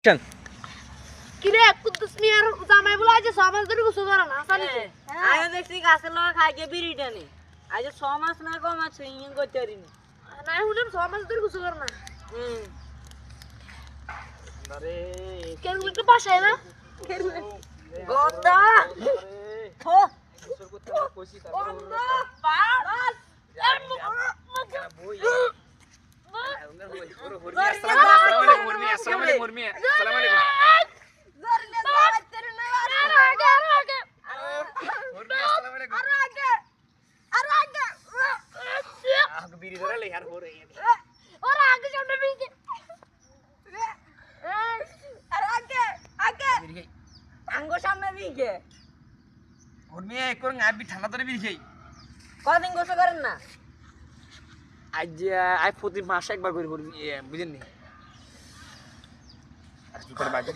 কিরে কুদ্দুস মিয়ার জামাই বলে আজ 6 মাস ধরে গোসল করে না জানি আয়ো দেখছি গাছের লগে খাইকে বিড়িটা নি আজ 6 মাস না কম আছে ইন করতে পারিনি না হুনম 6 মাস ধরে গোসল করে না আরে কেরু একটু পাশে না কেরু গদা হো গোসল করতে না কইছি তারপর বাস আসসালামু আলাইকুম বিড়ি ধরে লে यार हो रही है और आगे सामने भी अरे आगे আঙ্গো সামনে দিকে মুরমিয়া এক করে আবি ঠান্ডা ধরে বিড়ি খাই কদিন গোসল করেন না আজ আই প্রতি মাসে একবার করে বুঝেন নি আর কি করে বাজে